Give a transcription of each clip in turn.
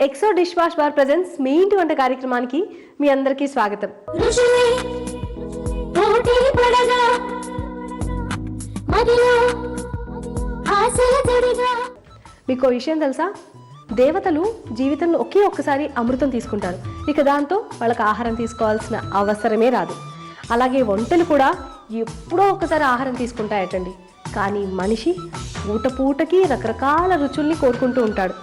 Exo dish wash bar presents మీ ఇంటి వంట కార్యక్రమానికి మీ అందరికీ స్వాగతం. మీకు విషయం తెలుసా, దేవతలు జీవితంలో ఒక్కసారి అమృతం తీసుకుంటారు, ఇక దాంతో వాళ్ళకి ఆహారం తీసుకోవాల్సిన అవసరమే రాదు. అలాగే వంటలు కూడా ఎప్పుడో ఒకసారి ఆహారం తీసుకుంటాయటండి. కానీ మనిషి పూటకి రకరకాల రుచుల్ని కోరుకుంటూ ఉంటాడు.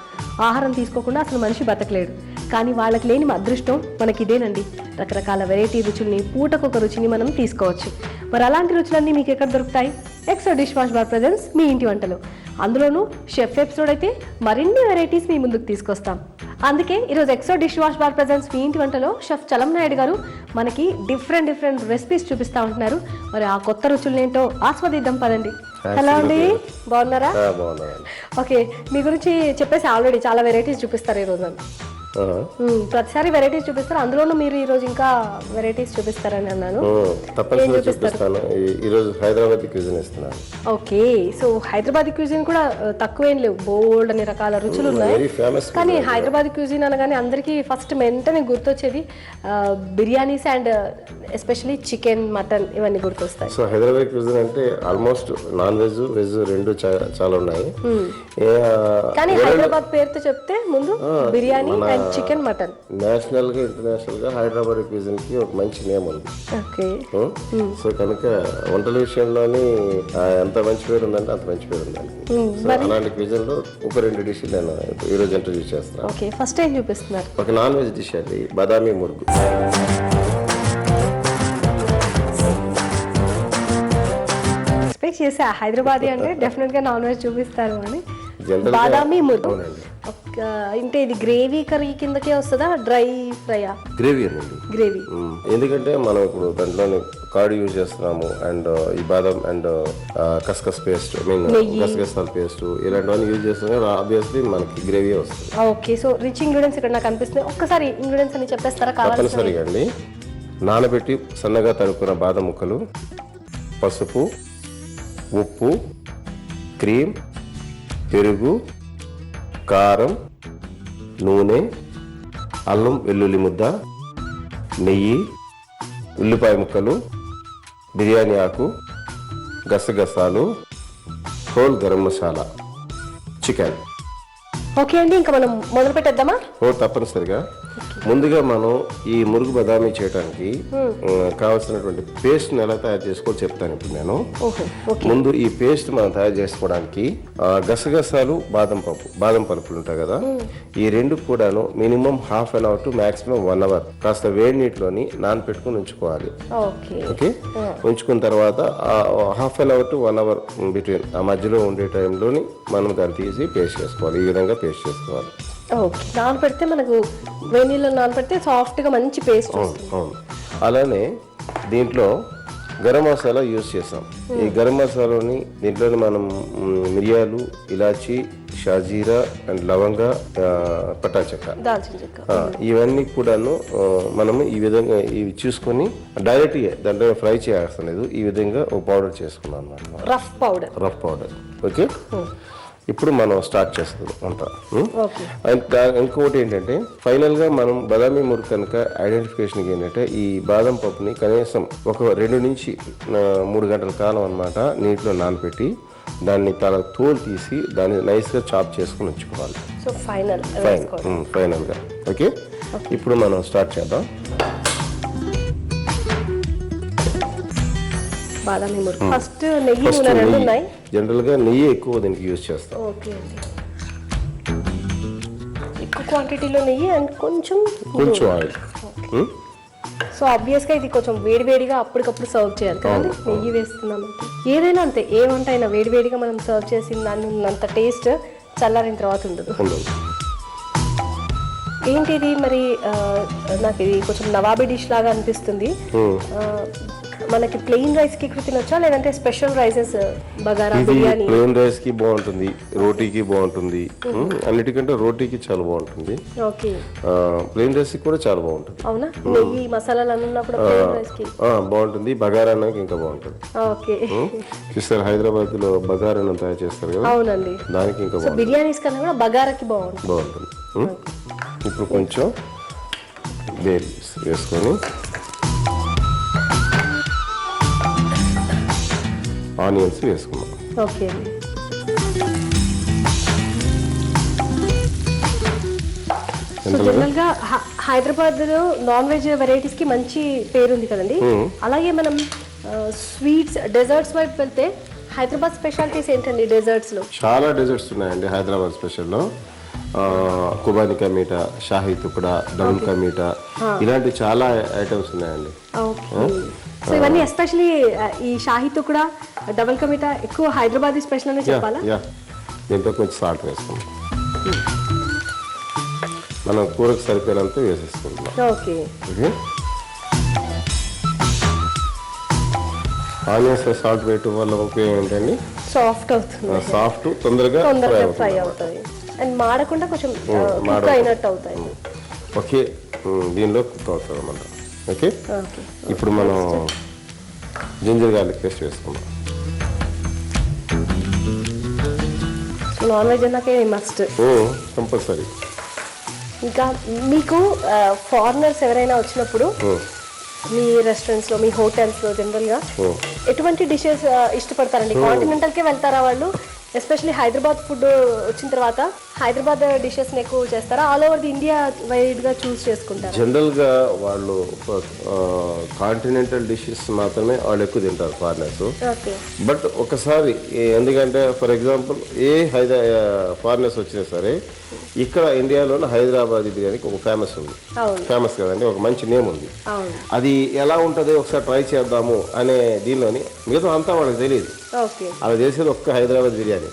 ఆహారం తీసుకోకుండా అసలు మనిషి బతకలేడు. కానీ వాళ్ళకి లేని అదృష్టం మనకి ఇదేనండి. రకరకాల వెరైటీ రుచుల్ని, పూటకొక రుచిని మనం తీసుకోవచ్చు. మరి అలాంటి రుచులన్నీ మీకు ఎక్కడ దొరుకుతాయి? Exo dish wash bar presents మీ ఇంటి వంటలు. అందులోనూ షెఫ్ ఎపిసోడ్ అయితే మరిన్ని వెరైటీస్ మీ ముందుకు తీసుకొస్తాం. అందుకే ఈరోజు Exo dish wash bar presents మీ ఇంటి వంటలో షెఫ్ చలం నాయుడు గారు మనకి డిఫరెంట్ రెసిపీస్ చూపిస్తూ ఉంటున్నారు. మరి ఆ కొత్త రుచులనేంటో ఆస్వాదిద్దాం పదండి. హలో అండి, బాగున్నారా? ఓకే, మీ గురించి చెప్పేసి ఆల్రెడీ చాలా వెరైటీస్ చూపిస్తారు ఈరోజు. ప్రతిసారి వెరైటీస్ చూపిస్తారు, అందులోనూ మీరు ఈ రోజు ఇంకా వెరైటీస్ చూపిస్తారని అన్నాను. తప్పనిసరిగా చూపిస్తాను. ఈ రోజు హైదరాబాద్ క్యూజిన్ ఇస్తున్నాను. ఓకే, సో హైదరాబాద్ క్యూజిన్ కూడా తక్కువేం లేవు, బోల్డ్ అనే రకాల రుచులు ఉన్నాయి. కానీ హైదరాబాద్ క్యూజిన్ అనగానే అందరికీ ఫస్ట్ వెంటనే గుర్తొచ్చేది biryanis and especially chicken, mutton ఇవన్నీ గుర్తొస్తాయి. సో హైదరాబాద్ క్యూజిన్ అంటే ఆల్మోస్ట్ నాన్ వెజ్, వెజ్ రెండు చాలా ఉన్నాయి. కానీ హైదరాబాద్ పేరుతో చెప్తే ముందు biryani and chicken, mutton. National గా ఇంటర్నేషనల్ గా హైదరాబాద్ క్యూజిన్ కి ఒక మంచి నేమ్ ఉంది. సో కనుక వంటల విషయంలోని ఎంత మంచి పేరు ఉందంటే అంత మంచి పేరు ఉందండి. అలాంటి క్యూజిన్ లో ఒక 2 డిష్ నేను ఈ రోజు ఇంట్రడ్యూస్ చేస్తాను. ఓకే, ఫస్ట్ ఏం చూపిస్తున్నారు? ఒక నాన్ వెజ్ డిష్ అండి, బాదామి మురుగు. ఎక్స్పెక్ట్ చేసా హైదరాబాదీ అంటే డెఫినెట్ గా నాన్ వెజ్ చూపిస్తారు అని. బాదామి మురుగు అంటే ఇది గ్రేవీ కర్రీ కిందకే వస్తుందా, డ్రై ఫ్రైయా? గ్రేవీ అండి, గ్రేవీ. ఎందుకంటే మనం ఇప్పుడు దాంట్లోని కార్డ్ యూజ్ చేస్తున్నాము, అండ్ ఈ బాదం అండ్ కస్కస్ పేస్ట్, గసగసాల పేస్ట్ ఇలాంటివన్నీ యూజ్ చేస్తున్నాం. ఆబ్వియస్లీ మనకి గ్రేవీ వస్తుంది. ఓకే, సో రిచ్ ఇంగ్రీడియంట్స్ ఇక్కడ నాకు అనిపిస్తుంది. ఒక్కసారి ఇంగ్రీడియంట్స్ అని చెప్పేస్తారా? తప్పనిసరిగా అండి. నానబెట్టి సన్నగా తరుక్కున్న బాదం ముక్కలు, పసుపు, ఉప్పు, క్రీమ్, పెరుగు, కారం, నూనె, అల్లం వెల్లుల్లి ముద్ద, నెయ్యి, ఉల్లిపాయ ముక్కలు, బిర్యానీ ఆకు, గసగసాలు, whole garam masala, chicken. Okay అండి, ఇంకా మనం మొదలు పెట్టేద్దామా? తప్పనిసరిగా. ముందుగా మనం ఈ మురుగు బదామీ చేయడానికి కావాల్సినటువంటి పేస్ట్ ఎలా తయారు చేసుకోవాలో చెప్తాను ఇప్పుడు నేను. ముందు ఈ పేస్ట్ మనం తయారు చేసుకోవడానికి గసగసాలు, బాదం పలుపులు ఉంటాయి కదా, ఈ రెండు కూడాను minimum half an hour to maximum 1 hour కాస్త వేడి నీటిలోని నానపెట్టుకుని ఉంచుకోవాలి. ఓకే, ఉంచుకున్న తర్వాత half an hour to 1 hour between ఆ మధ్యలో ఉండే టైంలోని మనం దాన్ని తీసి పేస్ట్ చేసుకోవాలి. ఈ విధంగా పేస్ట్ చేసుకోవాలి. ఓకే, నానపెడితే మనకు వేడి నీళ్ళు నానపెడితే సాఫ్ట్గా మంచి పేస్ట్. అవును. అలానే దీంట్లో గరం మసాలా యూజ్ చేసాం. ఈ గరం మసాలాని దీంట్లోనే మనం మిరియాలు, ఇలాచి, షాజీరా అండ్ లవంగా, పట్టా చెక్క, ఇవన్నీ కూడాను మనము ఈ విధంగా ఇవి చూసుకొని డైరెక్ట్గా దాంట్లో ఫ్రై చేయాల్సిన లేదు. ఈ విధంగా ఒక పౌడర్ చేసుకున్నాం అన్నమాట, రఫ్ పౌడర్. ఓకే, ఇప్పుడు మనం స్టార్ట్ చేస్తాం వంట. ఇంకొకటి ఏంటంటే ఫైనల్ గా మనం బాదామి మురుగు కనుక ఐడెంటిఫికేషన్కి ఏంటంటే ఈ బాదం పప్పుని కనీసం ఒక 2 నుంచి 3 గంటల కాలం అన్నమాట నీటిలో నానబెట్టి దాన్ని తల తోలు తీసి దాన్ని నైస్ గా చాప్ చేసుకుని ఉంచుకోవాలి. ఫైనల్ గా. ఓకే, ఇప్పుడు మనం స్టార్ట్ చేద్దాం. బాదామి మురుగు ఫస్ట్ నెయ్యి, నూనె రెండు ఉన్నాయి. జనరల్ గా నెయ్యి ఎక్కువ దీనికి యూజ్ చేస్తాం. ఓకే అండి, ఎక్కువ క్వాంటిటీలో నెయ్యి అండ్ కొంచెం ఆయిల్. సో ఆబ్వియస్ గా ఇది కొంచెం వేడివేడిగా అప్పటికప్పుడు సర్వ్ చేయాలి కదండి. నెయ్యి వేస్తున్నాం ఏదైనా అంతే, ఏ వంట అయినా వేడివేడిగా మనం సర్వ్ చేసిన దాన్ని ఉన్నంత టేస్ట్ చల్లారిన తర్వాత ఉండదు. ఏంటిది మరి, నాకు ఇది కొంచెం నవాబీ డిష్ లాగా అనిపిస్తుంది. మనకి ప్లెయిన్ రైస్ కి తినొచ్చా, లేదంటే special rises, bagara, biryani? Plain rice కి బాగుంటుంది, రోటీకి బాగుంటుంది, అన్నిటికంటే రోటీకి చాలా బాగుంటుంది. ఓకే, ప్లెయిన్ రైస్ కి కూడా చాలా బాగుంటుంది. అవునా? నెయ్యి మసాలాలు అన్నప్పుడు ప్లెయిన్ రైస్ కి బాగుంటుంది, బగారా అన్నకి ఇంకా బాగుంటుంది. ఓకే, చూస్తారు హైదరాబాద్ లో బగారా తయారు చేస్తారు కదా. అవునండి, దానికి ఇంకా బిర్యానీస్ కన్నా కూడా బగారాకి బాగుంటుంది. ఇప్పుడు కొంచెం బేల్ వేసుకొని ఆనియన్స్ వేసుకున్నాం. ఓకే అండి. సో జనరల్గా హైదరాబాద్లో నాన్ వెజ్ వెరైటీస్కి మంచి పేరుంది కదండి. అలాగే మనం స్వీట్స్ డెజర్ట్స్ వైపు వెళ్తే హైదరాబాద్ స్పెషాలిటీస్ ఏంటండి డెజర్ట్స్లో? చాలా డెజర్ట్స్ ఉన్నాయండి హైదరాబాద్ స్పెషల్లో. కుబానికా మీఠా, షాహీ తుకుడా, డబుల్ కా మీఠా, ఇలాంటి చాలా ఐటమ్స్ ఉన్నాయండి. ఓకే. సో ఇవన్నీ ఎస్పెషలీ ఈ షాహీ తుకుడా, డబుల్ కా మీఠా ఎక్కువ హైదరాబాదీ స్పెషల్ అనే చెప్పాలా? దీంట్లో కొంచెం సాల్ట్ వేసుకుంటాం. మనం కూరకు సరిపోయినంత వేసేసుకుంటున్నాం. ఓకే. ఆనియన్స్ సాల్ట్ వేయటం వల్ల ఉపయోగం ఏంటండి? సాఫ్ట్ అవుతుంది. సాఫ్ట్ తొందరగా ఫ్రై అవుతుంది అండ్ మాడకుండా కొంచెం కుక్ అయినట్టు అవుతాయి. ఓకే, దీనిలో కుక్ అవుతుంది అన్నమాట. ఓకే, ఇప్పుడు మనం జింజర్ గార్లిక్ పేస్ట్ వేసుకుందాం. నాన్ వెజ్ అన్నాకే మస్ట్ కంపల్సరీ. ఇంకా మీకు ఫారినర్స్ ఎవరైనా వచ్చినప్పుడు మీ రెస్టారెంట్స్లో, మీ హోటల్స్లో జనరల్గా ఎటువంటి డిషెస్ ఇష్టపడతారండి? కాంటినెంటల్కే వెళ్తారా వాళ్ళు? ఎస్పెషల్లీ హైదరాబాద్ ఫుడ్ వచ్చిన తర్వాత హైదరాబాద్ డిషెస్ని ఎక్కువ చేస్తారా? ఆల్ ఓవర్ ది ఇండియా వైడ్గా చూస్ చేసుకుంటారు? జనరల్గా వాళ్ళు కాంటినెంటల్ డిషెస్ మాత్రమే వాళ్ళు ఎక్కువ తింటారు ఫారినర్స్. బట్ ఒకసారి ఎందుకంటే ఫర్ ఎగ్జాంపుల్ ఫారినర్స్ వచ్చినా సరే ఇక్కడ ఇండియాలోనే హైదరాబాద్ బిర్యానీకి ఒక ఫేమస్ ఉంది. ఫేమస్ కదండి, ఒక మంచి నేమ్ ఉంది. అది ఎలా ఉంటుంది ఒకసారి ట్రై చేద్దాము అనే దీనిలోని మిగతా అంతా వాళ్ళకి తెలియదు. అలా చేసేది ఒక్క హైదరాబాద్ బిర్యానీ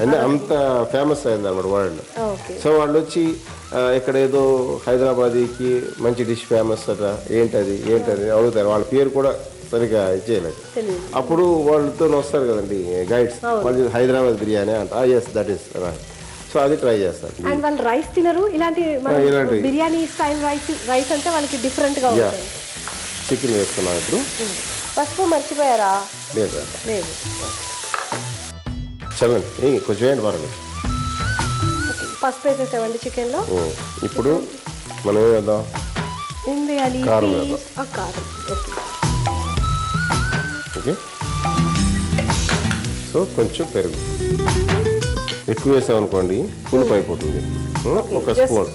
అంటే అంత ఫేమస్ అయింది అనమాట వరల్డ్. సో వాళ్ళు వచ్చి ఇక్కడ ఏదో హైదరాబాదీకి మంచి డిష్ ఫేమస్ అట, ఏంటది అడుగుతారు. వాళ్ళ పేరు కూడా సరిగా ఇచ్చేయలేదు. అప్పుడు వాళ్ళతో వస్తారు కదండి గైడ్స్, వాళ్ళు హైదరాబాద్ బిర్యానీ అంట. Yes, that is right. So అది ట్రై చేస్తారు. అండ్ వాళ్ళు రైస్ తినరు, ఇలాంటి బిర్యానీ స్టైల్ రైస్ అంటే వాళ్ళకి డిఫరెంట్ గా ఉంటుంది. చికెన్ వేస్తున్నాం ఇప్పుడు. పసుపు మర్చిపోయారా? లేదు. చల్లండి, కొంచెం వేయండి పర్వాలేదు. పసుపు వేసేసామండి చికెన్లో. ఇప్పుడు మనం ఏం వేద్దాం? ఏం వేయాలి? కారం. ఓకే. సో కొంచెం పెరుగు ఎక్కువ వేసామనుకోండి పులుపు అయిపోతుంది. ఒక స్పూన్.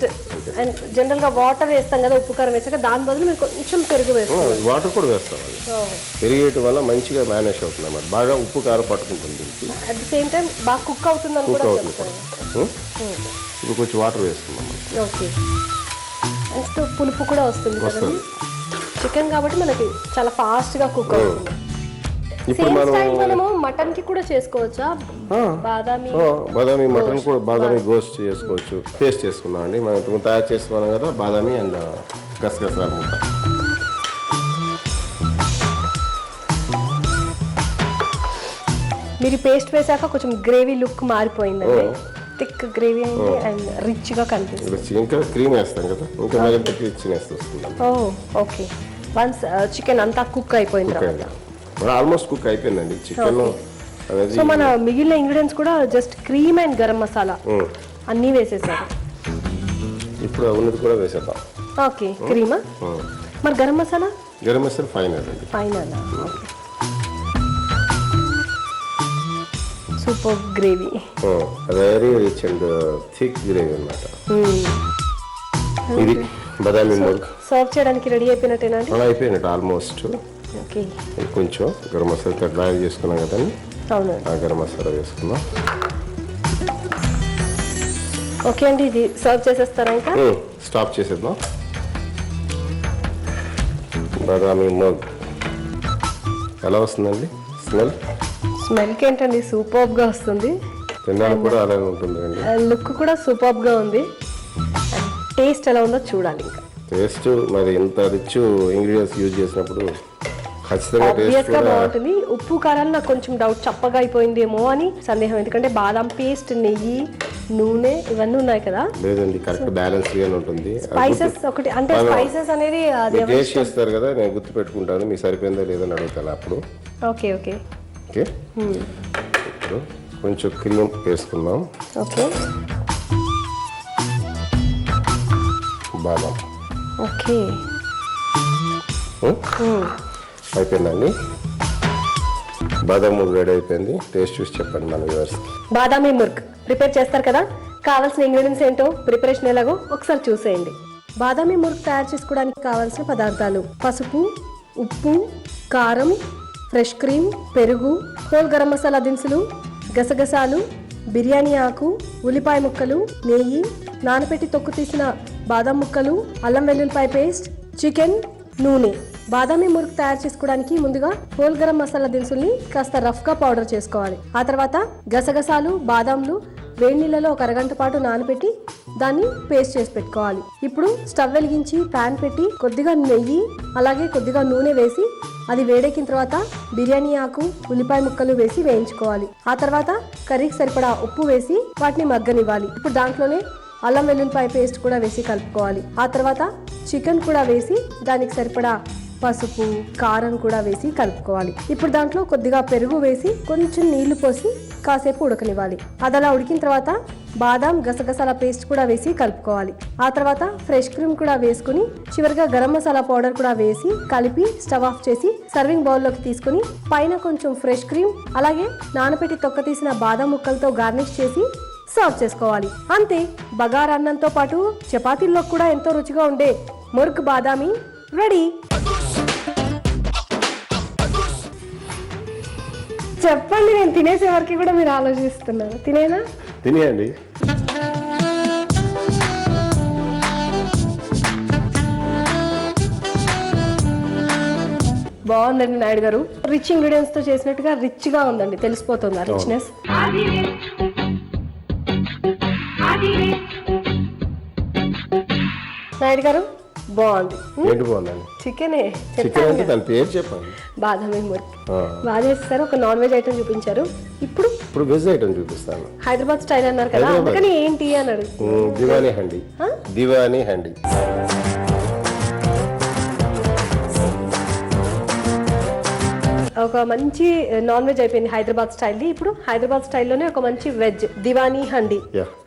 అండ్ జనరల్గా వాటర్ వేస్తాం కదా, ఉప్పు కారం వేసాక, దాని బదులు మీరు కొంచెం పెరుగు వేస్తాం. వాటర్ కూడా వేస్తాం. పెరిగేయటం వల్ల మంచిగా మేనేజ్ అవుతుంది అన్నమాట. బాగా ఉప్పు కారం పట్టుకుంటుంది. అట్ ది సేమ్ టైం బాగా కుక్ అవుతుంది. ఇప్పుడు కొంచెం వాటర్ వేస్తున్నాం. ఓకే. నెక్స్ట్ పులుపు కూడా వస్తుంది కదా చికెన్ కాబట్టి మనకి చాలా ఫాస్ట్గా కుక్ అవుతుంది. ఇప్పుడు మనము మటన్ కి కూడా చేసుకోవచ్చా? బాదామి మటన్ కూడా బాదామి గోస్ట్ చేసుకోవచ్చు. పేస్ట్ చేసుకున్నాం అండి. మనం ఇంతకు తయారు చేసుకున్నాం కదా బాదామి అండ్ గసగసాలు ముద్ద. మీరు పేస్ట్ వేసాక కొంచెం గ్రేవీ లుక్ మారిపోయిందండి. థిక్ గ్రేవీ అయింది అండ్ రిచ్ గా కనిపిస్తుంది. ఇంకా క్రీమ్ వేస్తాం కదా, ఇంకా మరింత రిచ్నెస్ వస్తుంది. ఓకే. వన్స్ చికెన్ అంతా కుక్ అయిపోయిన తర్వాత ఆల్మోస్ట్ కుక్ అయిపోయిందండి చికెన్. సో మన మిగిలిన ఇంగ్రీడియంట్స్ కూడా just cream and garam masala అన్నీ వేసేసారు. ఇప్పుడు ఉన్నది కూడా వేసేద్దాం. ఓకే. క్రీమా, మరి గరం మసాలా? గరం మసాలా ఫైనల్ అండి. Final. Super gravy, very rich and thick gravy అన్నమాట. ఇది బాదామి ముర్గ్ సర్వ్ చేయడానికి రెడీ అయిపోయినట్టేనా? అయిపోయినట్టు ఆల్మోస్ట్. ఓకే. కొంచెం గరం మసాలా డ్రై చేసుకున్నాం కదండి, అవునండి. ఆ గరం మసాలా వేసుకున్నాం. ఓకే అండి, ఇది సర్వ్ చేసేస్తారా? ఇంకా స్టాప్ చేసేద్దాం. బాదామి ముర్గ్ ఎలా వస్తుందండి స్మెల్? స్మెల్కి ఏంటండి సూపర్గా వస్తుంది. తినడానికి కూడా అలాగే ఉంటుంది అండి. లుక్ కూడా సూపర్గా ఉంది. టేస్ట్ ఎలా ఉందో చూడాలి. ఇంకా టేస్ట్ మరి ఇంత రిచ్ ఇంగ్రీడియంట్స్ యూజ్ చేసినప్పుడు ఖచ్చితంగా టేస్ట్ బాగుంటుంది. ఉప్పు కారాలు నాకు కొంచెం డౌట్, చప్పగా అయిపోయిందేమో అని సందేహం. ఎందుకంటే బాదం పేస్ట్, నెయ్యి, నూనె ఇవన్నీ ఉన్నాయి కదా. లేదండి, కరెక్ట్ బ్యాలెన్స్ గా ఉంటుంది. స్పైసెస్ ఒకటి అంటే స్పైసెస్ అనేది టేస్ట్ చేస్తారు కదా, నేను గుర్తు పెట్టుకుంటాను మీకు సరిపోయిందా లేదని అడుగుతాను అప్పుడు. Okay okay okay. ఇప్పుడు కొంచెం క్రీమ్ వేసుకుందాం. ఓకే. బాదం. ఓకే. అయిపోయిందండి. బాదం మురుగు రెడీ అయిపోయింది. టేస్ట్ చూసి చెప్పండి మన వ్యూవర్స్కి. బాదామి ముర్క్ ప్రిపేర్ చేస్తారు కదా, కావాల్సిన ఇంగ్రీడియంట్స్ ఏంటో, ప్రిపరేషన్ ఎలాగో ఒకసారి చూసేయండి. బాదామి ముర్క్ తయారు చేసుకోవడానికి కావాల్సిన పదార్థాలు: పసుపు, ఉప్పు, కారం, ఫ్రెష్ క్రీమ్, పెరుగు, హోల్ గరం మసాలా దినుసులు, గసగసాలు, బిర్యానీ ఆకు, ఉల్లిపాయ ముక్కలు, నెయ్యి, నానబెట్టి తొక్కు తీసిన బాదం ముక్కలు, అల్లం వెల్లుల్లిపాయ పేస్ట్, చికెన్, నూనె. బాదామి మురుకు తయారు చేసుకోవడానికి ముందుగా హోల్ గరం మసాలా దినుసుల్ని కాస్త రఫ్గా పౌడర్ చేసుకోవాలి. ఆ తర్వాత గసగసాలు, బాదాంలు వేడి నీళ్ళలో ఒక అరగంట పాటు నానబెట్టి దాన్ని పేస్ట్ చేసి పెట్టుకోవాలి. ఇప్పుడు స్టవ్ వెలిగించి ప్యాన్ పెట్టి కొద్దిగా నెయ్యి అలాగే కొద్దిగా నూనె వేసి అది వేడెక్కిన తర్వాత బిర్యానీ ఆకు, ఉల్లిపాయ ముక్కలు వేసి వేయించుకోవాలి. ఆ తర్వాత కర్రీకి సరిపడా ఉప్పు వేసి వాటిని మగ్గనివ్వాలి. ఇప్పుడు దాంట్లోనే అల్లం వెల్లుల్లిపాయ పేస్ట్ కూడా వేసి కలుపుకోవాలి. ఆ తర్వాత చికెన్ కూడా వేసి దానికి సరిపడా పసుపు, కారం కూడా వేసి కలుపుకోవాలి. ఇప్పుడు దాంట్లో కొద్దిగా పెరుగు వేసి కొంచెం నీళ్లు పోసి కాసేపు ఉడకనివ్వాలి. అది అలా ఉడికిన తర్వాత బాదాం, గసగసాల పేస్ట్ కూడా వేసి కలుపుకోవాలి. ఆ తర్వాత ఫ్రెష్ క్రీమ్ కూడా వేసుకుని చివరిగా గరం మసాలా పౌడర్ కూడా వేసి కలిపి స్టవ్ ఆఫ్ చేసి సర్వింగ్ బౌల్లోకి తీసుకుని పైన కొంచెం ఫ్రెష్ క్రీమ్ అలాగే నానబెట్టి తొక్క తీసిన బాదం ముక్కలతో గార్నిష్ చేసి సర్వ్ చేసుకోవాలి. అంతే, బగారా అన్నంతో పాటు చపాతీల్లో కూడా ఎంతో రుచిగా ఉండే ముర్క్ బాదామి రెడీ. చెప్పండి, నేను తినేసే వరకు కూడా మీరు ఆలోచిస్తున్నారు. తినేనా? తినేయండి. బాగుందండి నాయుడు గారు. రిచ్ ఇంగ్రీడియంట్స్ తో చేసినట్టుగా రిచ్ గా ఉందండి, తెలిసిపోతుంది ఆ రిచ్నెస్. నాయుడు గారు బాగుంది. ఏంటి బాగుందండి? చికెనే. చికెన్ అంటే దాని పేరు చెప్పండి. బాదామి ముర్క్ బాగా చేస్తారు. ఒక నాన్ వెజ్ ఐటమ్ చూపించారు. ఇప్పుడు వెజ్ ఐటమ్ చూపిస్తాను. హైదరాబాద్ స్టైల్ అన్నారు కదా, అందుకని ఏంటి అన్నాడు. దివానీ హండి. దివానీ హండి. ఒక మంచి నాన్ వెజ్ అయిపోయింది హైదరాబాద్ స్టైల్. ఇప్పుడు హైదరాబాద్ స్టైల్లోనే ఒక మంచి వెజ్ దివానీ హండి.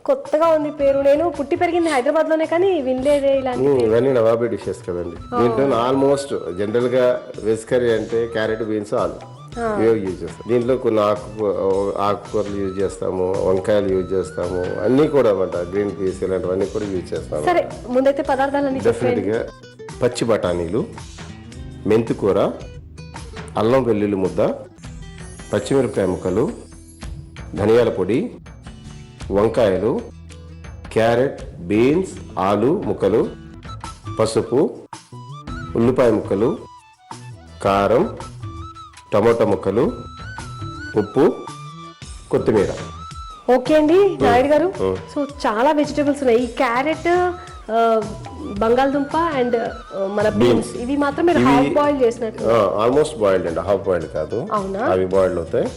కొత్తగా ఉంది పేరు. నేను పుట్టి పెరిగింది హైదరాబాద్ లోనే కానీ వినలేదే ఇలాంటి. ఇవన్నీ నవాబీ డిషెస్ కదండి. దీంట్లో ఆల్మోస్ట్ జనరల్ గా వెజ్ కర్రీ అంటే క్యారెట్, బీన్స్, ఆలు యూజ్ చేస్తాం. దీంట్లో కొన్ని ఆకుకూరలు యూజ్ చేస్తాము, వంకాయలు యూజ్ చేస్తాము, అన్ని కూడా అన్నమాట. గ్రీన్ పీస్ ఇలాంటివన్నీ కూడా యూజ్ చేస్తాము. సరే, ముందైతే పదార్థాలన్నీ డెఫినెట్ గా పచ్చి బఠానీలు, మెంతికూర, అల్లం వెల్లుల్లి ముద్ద, పచ్చిమిరపకాయ ముక్కలు, ధనియాల పొడి, వంకాయలు, క్యారెట్, బీన్స్, ఆలు ముక్కలు, పసుపు, ఉల్లిపాయ ముక్కలు, కారం, టమోటా ముక్కలు, ఉప్పు, కొత్తిమీర. ఓకే అండి నాయుడు గారు. సో చాలా వెజిటబుల్స్ ఉన్నాయి. ఈ క్యారెట్, బంగాళదుంప అండ్ మన బీన్స్ ఇవి మాత్రం మీరు హాఫ్ బాయిల్ చేసినట్టు. ఆల్మోస్ట్ బాయిల్డ్ అండి, హాఫ్ బాయిల్డ్ కాదు. అవి బాయిల్డ్ అవుతాయి.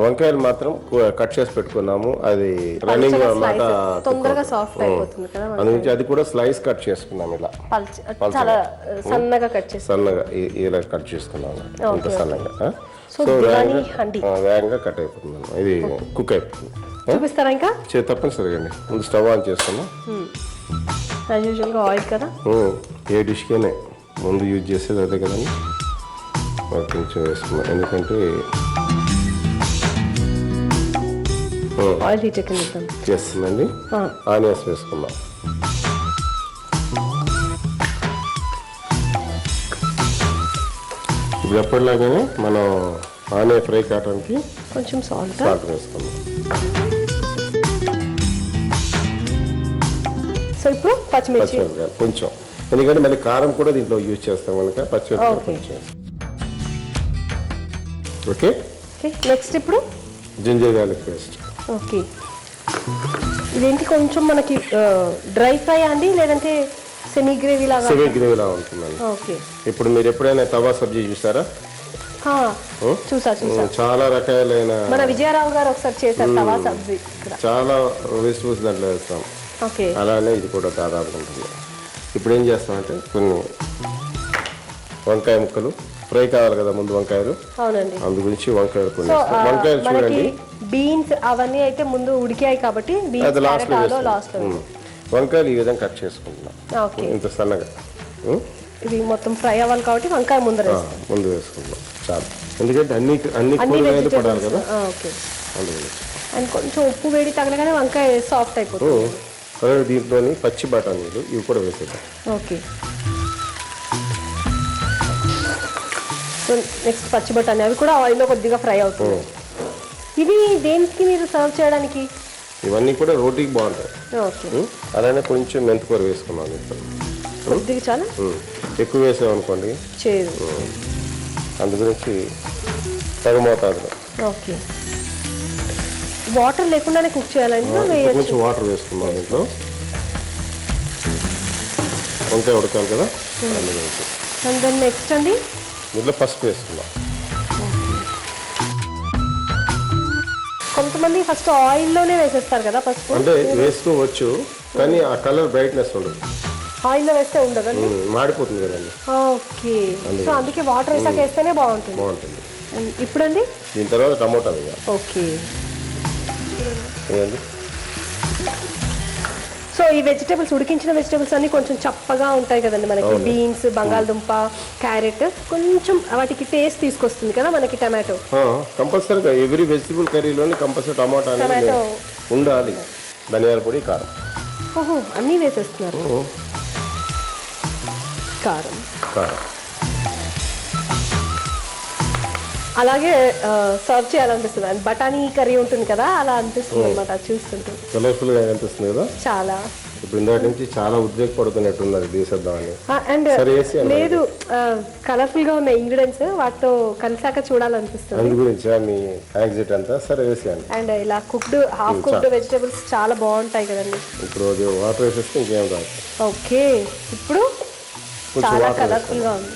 వంకాయలు మాత్రం కట్ చేసి పెట్టుకున్నాము. అది రన్నింగ్ అన్నమాట, తొందరగా సాఫ్ట్ అయిపోతుంది కదా. అందుగురించి అది కూడా స్లైస్ కట్ చేసుకున్నాం. ఇలా చాలా సన్నగా కట్ చేసి సన్నగా ఇలా కట్ చేసుకున్నాము. ఇంత సన్నగా. సో వేగంగా కట్ అయిపోతుంది. ఇది కుక్ అయిపోతుంది. చూపిస్తారా? ఇంకా తప్పనిసరిగా అండి. ముందు స్టవ్ ఆన్ చేస్తాము. ఆయిల్ కదా, ఏ డిష్కైనా ముందు యూజ్ చేసేది అదే కదండి. కొంచెం వేసుకున్నాం ఎందుకంటే ఆయిల్ హీట్ ఎక్కింది. చేస్తుందండి. ఆనియన్స్ వేసుకున్నాం. ఇప్పుడు ఎప్పటిలాగానే మనం ఆనియన్ ఫ్రై కావడానికి కొంచెం సాల్ట్ వేసుకున్నాం. సో ఇప్పుడు పచ్చిమిర్చి కొంచెం, ఎందుకంటే మళ్ళీ కారం కూడా దీంట్లో యూజ్ చేస్తాం కనుక పచ్చిమిరపకాయ కొంచెం. ఓకే. నెక్స్ట్ ఇప్పుడు జింజర్ గార్లిక్ పేస్ట్. ఓకే. ఇదేంటి కొంచెం మనకి డ్రై ఫ్రై అండి లేదంటే సెమీ గ్రేవీ లాగా? సెమీ గ్రేవీ లాగా ఉంటుందండి. ఓకే. ఇప్పుడు మీరు ఎప్పుడైనా తవా సబ్జీ చూసారా? చూసా. చాలా రకాలైన మన విజయరావు గారు ఒకసారి చేశారు తవా సబ్జీ. చాలా వెజిటబుల్స్ దాంట్లో వేస్తాం. అలానే ఇది కూడా దాదాపు ఉంటుంది. ఇప్పుడు ఏం చేస్తామంటే కొన్ని వంకాయ ముక్కలు ఫ్రై కావాలి కదా ముందు వంకాయలు. అవునండి. అందు గురించి వంకాయలు కొన్ని వంకాయలు చూడండి. బీన్స్ అవన్నీ అయితే ముందు ఉడికాయి కాబట్టి వంకాయలు ఈ విధంగా కట్ చేసుకుంటున్నాం ఓకే. ఇంత సన్నగా. ఇది మొత్తం ఫ్రై అవ్వాలి కాబట్టి వంకాయ ముందర ముందు వేసుకుంటున్నాం చాలు, ఎందుకంటే అన్ని కూరగాయలు పడాలి కదా ఓకే. అందుకని. అండ్ కొంచెం ఉప్పు వేడి తగలగానే వంకాయ సాఫ్ట్ అయిపోతుంది. అలాగే దీంట్లోని పచ్చి బఠానీలు ఇవి కూడా వేసేద్దాం. ఓకే. సో నెక్స్ట్ పచ్చి బఠానీ అవి కూడా ఆయిల్లో కొద్దిగా ఫ్రై అవుతుంది. ఇవి దేనికి మీరు సర్వ్ చేయడానికి? ఇవన్నీ కూడా రోటీకి బాగుంటాయి. ఓకే. అలానే కొంచెం మెంతికూర వేసుకున్నాను ఇప్పుడు. కొద్దిగా చాలా ఎక్కువ వేసామనుకోండి చేదు, అందు గురించి తగు మోతాదులో. ఓకే. వాటర్ లేకుండానే కుక్ చేయాలండి? కొంచెం వాటర్ వేసుకున్నాం దీంట్లో, వంకాయ ఉడకాలి కదా అందు గురించి. అండ్ దెన్ నెక్స్ట్ అండి దీంట్లో పసుపు వేసుకున్నాం. కొంతమంది ఫస్ట్ ఆయిల్లోనే వేసేస్తారు కదా పసుపు. అంటే వేసుకోవచ్చు కానీ ఆ కలర్ బ్రైట్నెస్ ఉండదు, ఆయిల్లో వేస్తే ఉండదండి, మాడిపోతుంది కదండి. ఓకే. సో అందుకే వాటర్ వేసాక వేస్తేనే బాగుంటుంది. ఇప్పుడండి దీని తర్వాత టమోటా వేయాలి. ఓకే. వేయండి. సో ఈ వెజిటేబుల్స్, ఉడికించిన వెజిటేబుల్స్ అన్ని కొంచెం చప్పగా ఉంటాయి కదండి మనకి. బీన్స్, బంగాళదుంప, క్యారెట్ కొంచెం వాటికి టేస్ట్ తీసుకొస్తుంది కదా మనకి టమాటో. కంపల్సరీగా ఎవ్రీ వెజిటబుల్ కర్రీలోని కంపల్సరీ టమాటా అనేది ఉండాలి. ధనియాల పొడి, కారం. ఓహో, అన్నీ వేసేస్తున్నారు. కారం. అలాగే సర్వ్ చేయాలనిపిస్తుంది. అండ్ బఠానీ కర్రీ ఉంటుంది కదా, అలా అనిపిస్తుంది అనమాట చూస్తుంటే. కలర్ఫుల్ గా అనిపిస్తుంది కదా చాలా. ఇప్పుడు ఇందాక నుంచి చాలా ఉద్రేకపడుతున్నట్టున్నది తీసేద్దామని. అండ్ లేదు, కలర్ఫుల్ గా ఉన్న ఇంగ్రీడియంట్స్ వాటితో కలిసాక చూడాలనిపిస్తుంది. అందు గురించి మీ యాంగ్జైటీ అంతా సరే వేసేయండి. అండ్ ఇలా కుక్డ్, హాఫ్ కుక్డ్ వెజిటేబుల్స్ చాలా బాగుంటాయి కదండి. ఇప్పుడు వాటర్ వేసేస్తే ఇంకేం రాదు. ఓకే. ఇప్పుడు చాలా కలర్ఫుల్ గా ఉంది.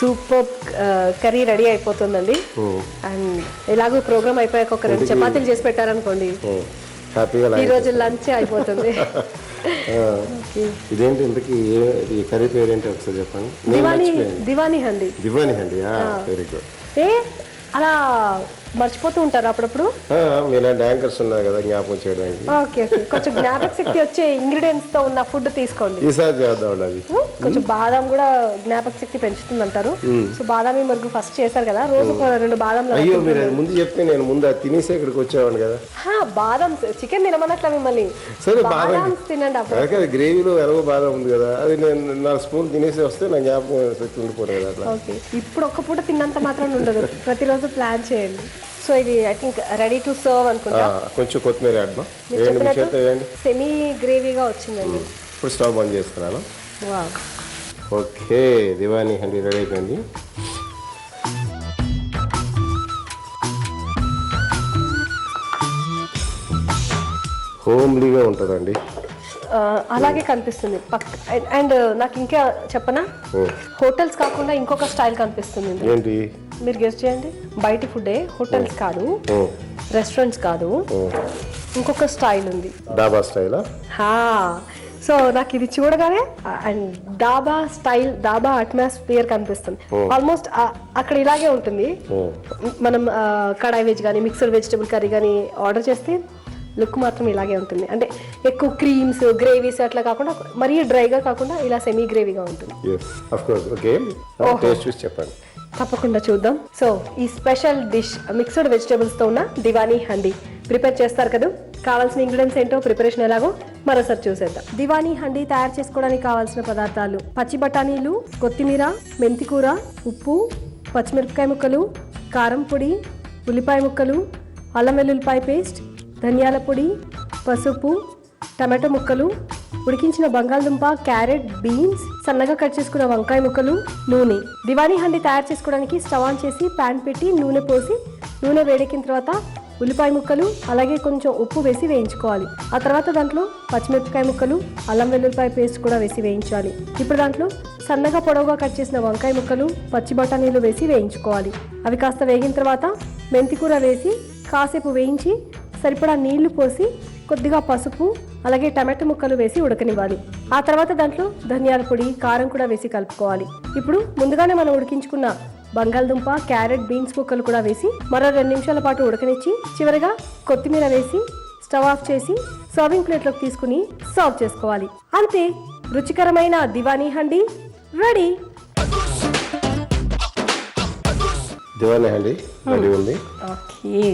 సూపర్ కర్రీ రెడీ అయిపోతుందండి. అండ్ ఎలాగో ప్రోగ్రామ్ అయిపోయాక ఒక 2 చపాతీలు చేసి పెట్టారనుకోండి, ఈ రోజు లంచ్ అయిపోతుంది. ఇదేంటి ఇంతకీ ఈ కర్రీ పేరు ఏంటి ఒకసారి చెప్పండి. దివానీ హండి. Diwani handi, very good. అలా మర్చిపోతూ ఉంటారు అప్పుడప్పుడు. మీలాంటి యాంకర్స్ ఉన్నారు కదా జ్ఞాపకం చేయడానికి. ఓకే. కొంచెం జ్ఞాపక శక్తి వచ్చే ఇంగ్రీడియంట్స్ తో ఉన్న ఫుడ్ తీసుకోండి. ఈసారి చేద్దాం. అది కొంచెం బాదం కూడా జ్ఞాపక శక్తి పెంచుతుంది అంటారు. సో బాదామి మరుగు ఫస్ట్ చేశారు కదా, రోజు 2 బాదం. అయ్యో, మీరు ముందు చెప్తే నేను ముందు అది తినేసి ఇక్కడికి వచ్చేవాడిని కదా. బాదం చికెన్ తినమన్నట్లా మిమ్మల్ని. సరే, బాదం తినండి. అప్పుడు గ్రేవీలో ఎలాగో బాదం ఉంది కదా, అది నేను 4 స్పూన్ తినేసి వస్తే నా జ్ఞాపకం శక్తి ఉండిపోతుంది కదా అట్లా. ఓకే. ఇప్పుడు ఒక్క పూట తిన్నంత మాత్రం ఉండదు, ప్రతిరోజు ప్లాన్ చేయండి. సో ఇది I think ready to serve అనుకుంటా. కొంచెం కొత్తిమీర వేయండి. సెమీ గ్రేవీగా వచ్చిందండి. ఇప్పుడు స్టవ్ బంద్ చేస్తున్నాను. ఓకే, దివానీ హండి రెడీ అయిపోయింది. హోమ్లీగా ఉంటుందండి. అలాగే కనిపిస్తుంది. అండ్ నాకు ఇంకా చెప్పనా, హోటల్స్ కాకుండా ఇంకొక స్టైల్ కనిపిస్తుంది. ఏంటి? మీరు గెస్ట్ చేయండి. బయట ఫుడ్, హోటల్స్ కాదు, రెస్టారెంట్స్ కాదు, ఇంకొక స్టైల్ ఉంది. డాబా స్టైలా? సో నాకు ఇది చూడగానే అండ్ డాబా స్టైల్, డాబా అట్మాస్ఫియర్ కనిపిస్తుంది. ఆల్మోస్ట్ అక్కడ ఇలాగే ఉంటుంది. మనం కడాయి వెజ్ కానీ మిక్స్డ్ వెజిటబుల్ కర్రీ కానీ ఆర్డర్ చేస్తే లుక్ మాత్రం ఇలాగే ఉంటుంది. అంటే ఎక్కువ క్రీమ్స్, గ్రేవీస్ అట్లా కాకుండా, మరీ డ్రైగా కాకుండా ఇలా సెమీ గ్రేవీగా ఉంటుంది. చెప్పండి. తప్పకుండా చూద్దాం. సో ఈ స్పెషల్ డిష్ మిక్స్డ్ వెజిటబుల్స్ తో ఉన్న దివానీ హండీ ప్రిపేర్ చేస్తారు కదా. కావాల్సిన ఇంగ్రీడియంట్స్ ఏంటో, ప్రిపరేషన్ ఎలాగో మరోసారి చూసేద్దాం. దివానీ హండీ తయారు చేసుకోవడానికి కావాల్సిన పదార్థాలు: పచ్చి బఠానీలు, కొత్తిమీర, మెంతికూర, ఉప్పు, పచ్చిమిరపకాయ ముక్కలు, కారం పొడి, ఉల్లిపాయ ముక్కలు, అల్లం వెల్లుల్లిపాయ పేస్ట్, ధనియాల పొడి, పసుపు, టమాటో ముక్కలు, ఉడికించిన బంగాళదుంప, క్యారెట్, బీన్స్, సన్నగా కట్ చేసుకున్న వంకాయ ముక్కలు, నూనె. దివానీ హండీ తయారు చేసుకోవడానికి స్టవ్ ఆన్ చేసి ప్యాన్ పెట్టి నూనె పోసి, నూనె వేడెక్కిన తర్వాత ఉల్లిపాయ ముక్కలు అలాగే కొంచెం ఉప్పు వేసి వేయించుకోవాలి. ఆ తర్వాత దాంట్లో పచ్చిమిరపకాయ ముక్కలు, అల్లం వెల్లుల్లిపాయ పేస్ట్ కూడా వేసి వేయించాలి. ఇప్పుడు దాంట్లో సన్నగా పొడవుగా కట్ చేసిన వంకాయ ముక్కలు, పచ్చి బఠానీలు వేసి వేయించుకోవాలి. అవి కాస్త వేగిన తర్వాత మెంతికూర వేసి కాసేపు వేయించి సరిపడా నీళ్లు పోసి కొద్దిగా పసుపు అలాగే టమాటో ముక్కలు వేసి ఉడకనివ్వాలి. ఆ తర్వాత దాంట్లో ధనియాల పొడి, కారం కూడా వేసి కలుపుకోవాలి. ఇప్పుడు ముందుగానే మనం ఉడికించుకున్న బంగాళదుంప, క్యారెట్, బీన్స్ ముక్కలు కూడా వేసి మరో 2 నిమిషాల పాటు ఉడకనిచ్చి చివరగా కొత్తిమీర వేసి స్టవ్ ఆఫ్ చేసి సర్వింగ్ ప్లేట్లోకి తీసుకుని సర్వ్ చేసుకోవాలి. అంతే, రుచికరమైన దివానీ హండీ రెడీ. దివానీ హండీ రెడీ ఉంది. ఓకే,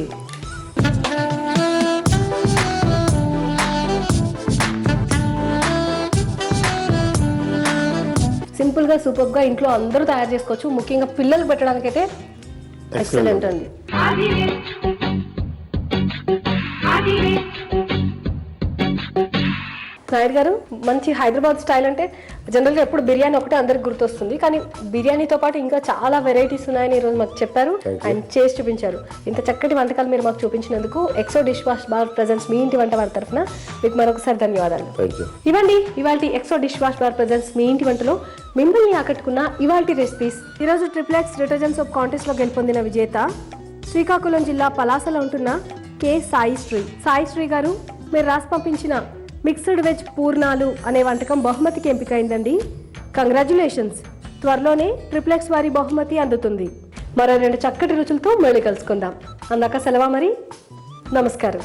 సింపుల్గా సూపర్గా ఇంట్లో అందరూ తయారు చేసుకోవచ్చు. ముఖ్యంగా పిల్లలకు పెట్టడానికైతే ఎక్సలెంట్ అండి. నాయుడు గారు, మంచి హైదరాబాద్ స్టైల్ అంటే జనరల్గా ఎప్పుడు బిర్యానీ ఒకటే అందరికి గుర్తొస్తుంది, కానీ బిర్యానీతో పాటు ఇంకా చాలా వెరైటీస్ ఉన్నాయని ఈరోజు మాకు చెప్పారు అండ్ చేసి చూపించారు. ఇంత చక్కటి వంటకాలు మీరు మాకు చూపించినందుకు Exo dish wash bar presents మీ ఇంటి వంట వారి తరఫున మీకు మరొకసారి ధన్యవాదాలు. ఇవ్వండి ఇవాళ Exo dish wash bar presents మీ ఇంటి వంటలో మిమ్మల్ని ఆకట్టుకున్న ఇవాల్టి రెసిపీస్. ఈరోజు ట్రిప్లెక్స్ డిటర్జెంట్ సోప్ కాంటెస్ట్లో గెలుపొందిన విజేత శ్రీకాకుళం జిల్లా పలాసలో ఉంటున్న కె సాయిశ్రీ గారు. మీరు రాసి పంపించిన మిక్స్డ్ వెజ్ పూర్ణాలు అనే వంటకం బహుమతికి ఎంపికైందండి. కంగ్రాచ్యులేషన్స్. త్వరలోనే ట్రిప్లెక్స్ వారి బహుమతి అందుతుంది. మరో 2 చక్కటి రుచులతో మళ్ళీ కలుసుకుందాం. అందాక సెలవా మరి. నమస్కారం.